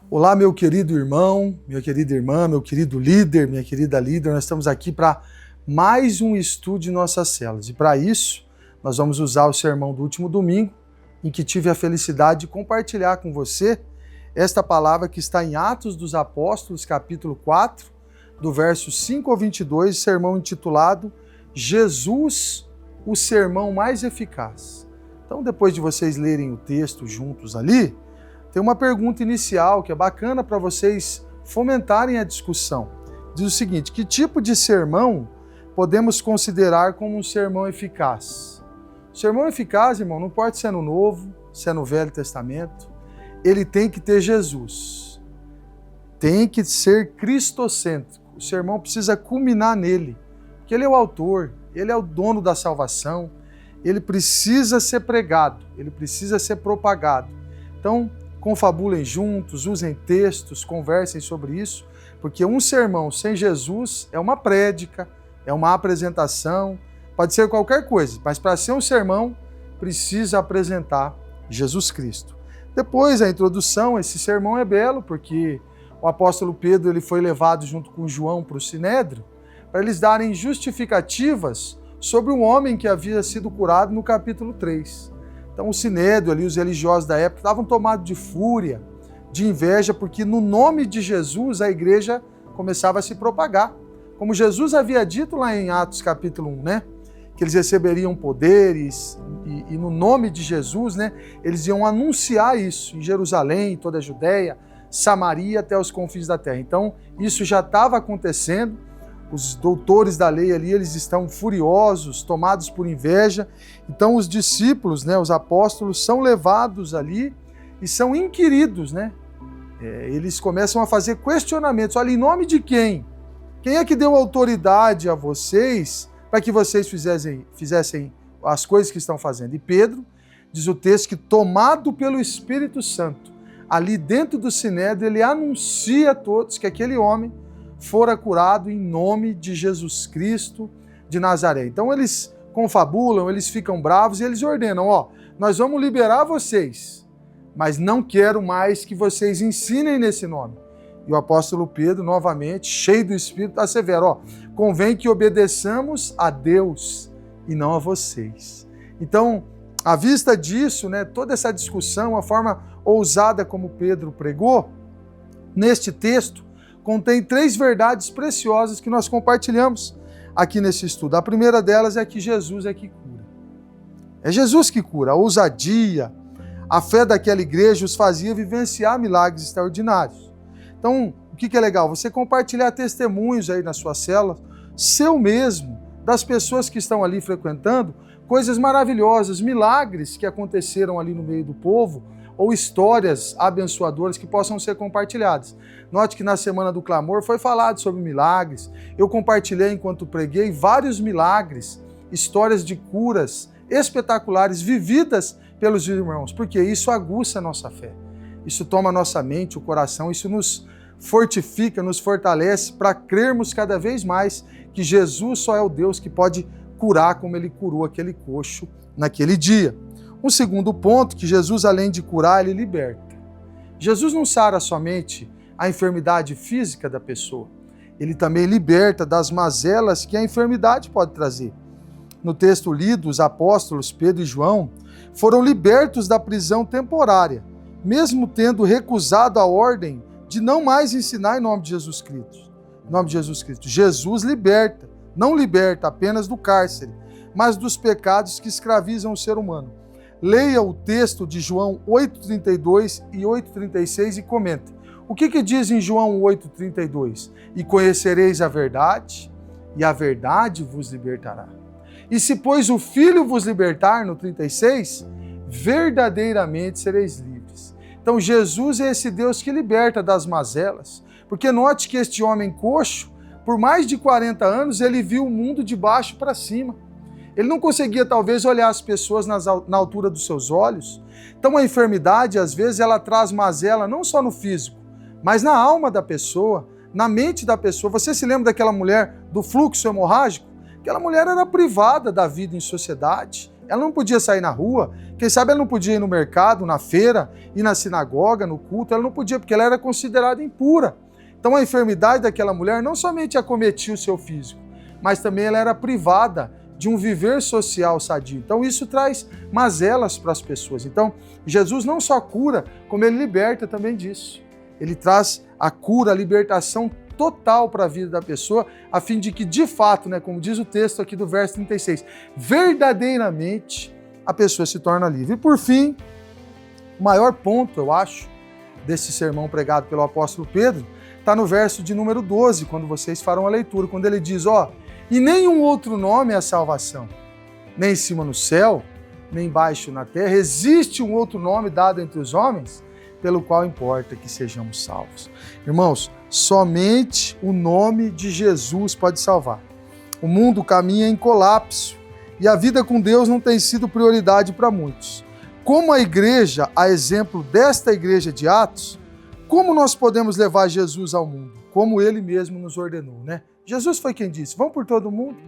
Olá, meu querido irmão, minha querida irmã, meu querido líder, minha querida líder. Nós estamos aqui para mais um estudo de nossas células. E para isso, nós vamos usar o sermão do último domingo, em que tive a felicidade de compartilhar com você esta palavra que está em Atos dos Apóstolos, capítulo 4, do verso 5 ao 22, sermão intitulado Jesus, o sermão mais eficaz. Então, depois de vocês lerem o texto juntos ali, tem uma pergunta inicial que é bacana para vocês fomentarem a discussão. Diz o seguinte: que tipo de sermão podemos considerar como um sermão eficaz? O sermão eficaz, irmão, não pode ser no Novo, se é no Velho Testamento. Ele tem que ter Jesus. Tem que ser cristocêntrico. O sermão precisa culminar nele, porque ele é o autor, ele é o dono da salvação, ele precisa ser pregado, ele precisa ser propagado. Então, confabulem juntos, usem textos, conversem sobre isso, porque um sermão sem Jesus é uma prédica, é uma apresentação, pode ser qualquer coisa, mas para ser um sermão, precisa apresentar Jesus Cristo. Depois, a introdução, esse sermão é belo, porque o apóstolo Pedro ele foi levado junto com João para o Sinédrio, para eles darem justificativas sobre um homem que havia sido curado no capítulo 3. Então o Sinédrio ali, os religiosos da época, estavam tomados de fúria, de inveja, porque no nome de Jesus a igreja começava a se propagar. Como Jesus havia dito lá em Atos capítulo 1, que eles receberiam poderes e no nome de Jesus, eles iam anunciar isso em Jerusalém, em toda a Judéia, Samaria, até os confins da terra. Então isso já estava acontecendo. Os doutores da lei ali, eles estão furiosos, tomados por inveja. Então os discípulos, os apóstolos, são levados ali e são inquiridos, Eles começam a fazer questionamentos. Olha, em nome de quem? Quem é que deu autoridade a vocês para que vocês fizessem as coisas que estão fazendo? E Pedro, diz o texto, que tomado pelo Espírito Santo, ali dentro do Sinédrio, ele anuncia a todos que aquele homem fora curado em nome de Jesus Cristo de Nazaré. Então eles confabulam, eles ficam bravos e eles ordenam: nós vamos liberar vocês, mas não quero mais que vocês ensinem nesse nome. E o apóstolo Pedro, novamente, cheio do Espírito, assevera: convém que obedeçamos a Deus e não a vocês. Então, à vista disso, toda essa discussão, a forma ousada como Pedro pregou, neste texto, contém 3 verdades preciosas que nós compartilhamos aqui nesse estudo. A primeira delas é que Jesus é que cura. É Jesus que cura. A ousadia, a fé daquela igreja os fazia vivenciar milagres extraordinários. Então, o que é legal? Você compartilhar testemunhos aí na sua célula, seu mesmo, das pessoas que estão ali frequentando, coisas maravilhosas, milagres que aconteceram ali no meio do povo, ou histórias abençoadoras que possam ser compartilhadas. Note que na Semana do Clamor foi falado sobre milagres. Eu compartilhei, enquanto preguei, vários milagres, histórias de curas espetaculares vividas pelos irmãos, porque isso aguça a nossa fé. Isso toma a nossa mente, o coração, isso nos fortifica, nos fortalece para crermos cada vez mais que Jesus só é o Deus que pode curar como ele curou aquele coxo naquele dia. Um segundo ponto, que Jesus, além de curar, ele liberta. Jesus não sara somente a enfermidade física da pessoa, ele também liberta das mazelas que a enfermidade pode trazer. No texto lido, os apóstolos Pedro e João foram libertos da prisão temporária, mesmo tendo recusado a ordem de não mais ensinar em nome de Jesus Cristo. Em nome de Jesus Cristo. Jesus liberta, não liberta apenas do cárcere, mas dos pecados que escravizam o ser humano. Leia o texto de João 8,32 e 8,36 e comenta. O que diz em João 8,32? E conhecereis a verdade, e a verdade vos libertará. E se, pois, o Filho vos libertar, no 36, verdadeiramente sereis livres. Então Jesus é esse Deus que liberta das mazelas, porque note que este homem coxo, por mais de 40 anos, ele viu o mundo de baixo para cima. Ele não conseguia, talvez, olhar as pessoas na altura dos seus olhos. Então, a enfermidade, às vezes, ela traz mazela não só no físico, mas na alma da pessoa, na mente da pessoa. Você se lembra daquela mulher do fluxo hemorrágico? Aquela mulher era privada da vida em sociedade. Ela não podia sair na rua, quem sabe ela não podia ir no mercado, na feira, ir na sinagoga, no culto, ela não podia porque ela era considerada impura. Então a enfermidade daquela mulher não somente acometia o seu físico, mas também ela era privada de um viver social sadio. Então isso traz mazelas para as pessoas. Então Jesus não só cura, como ele liberta também disso. Ele traz a cura, a libertação total para a vida da pessoa, a fim de que, de fato, né, como diz o texto aqui do verso 36, verdadeiramente a pessoa se torna livre. E por fim, o maior ponto, eu acho, desse sermão pregado pelo apóstolo Pedro, está no verso de número 12, quando vocês farão a leitura, quando ele diz, e nenhum outro nome é a salvação, nem em cima no céu, nem embaixo na terra, existe um outro nome dado entre os homens, pelo qual importa que sejamos salvos. Irmãos, somente o nome de Jesus pode salvar. O mundo caminha em colapso e a vida com Deus não tem sido prioridade para muitos. Como a igreja, a exemplo desta igreja de Atos, como nós podemos levar Jesus ao mundo? Como ele mesmo nos ordenou, né? Jesus foi quem disse, vão por todo mundo,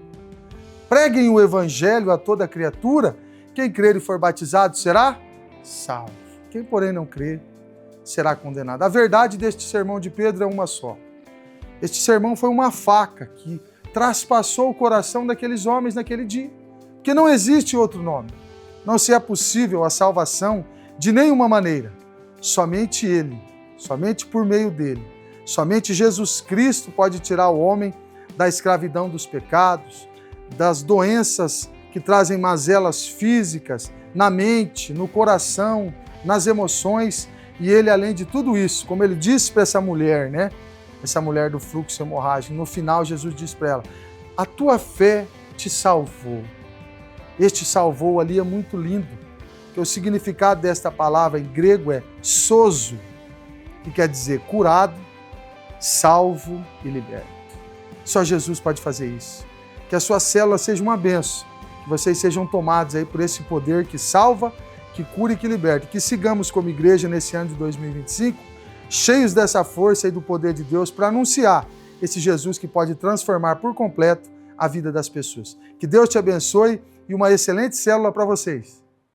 preguem o evangelho a toda criatura, quem crer e for batizado será salvo. Quem, porém, não crer, será condenado. A verdade deste sermão de Pedro é uma só. Este sermão foi uma faca que traspassou o coração daqueles homens naquele dia, porque não existe outro nome. Não se é possível a salvação de nenhuma maneira. Somente Ele, somente por meio dele, somente Jesus Cristo pode tirar o homem da escravidão dos pecados, das doenças que trazem mazelas físicas na mente, no coração, nas emoções. E ele, além de tudo isso, como ele disse para essa mulher, né? Essa mulher do fluxo hemorrágico, no final Jesus disse para ela, a tua fé te salvou. Este salvou ali é muito lindo, porque o significado desta palavra em grego é sozo, que quer dizer curado, salvo e liberto. Só Jesus pode fazer isso. Que a sua célula seja uma bênção, que vocês sejam tomados aí por esse poder que salva, que cura e que liberta. Que sigamos como igreja nesse ano de 2025, cheios dessa força e do poder de Deus para anunciar esse Jesus que pode transformar por completo a vida das pessoas. Que Deus te abençoe e uma excelente célula para vocês.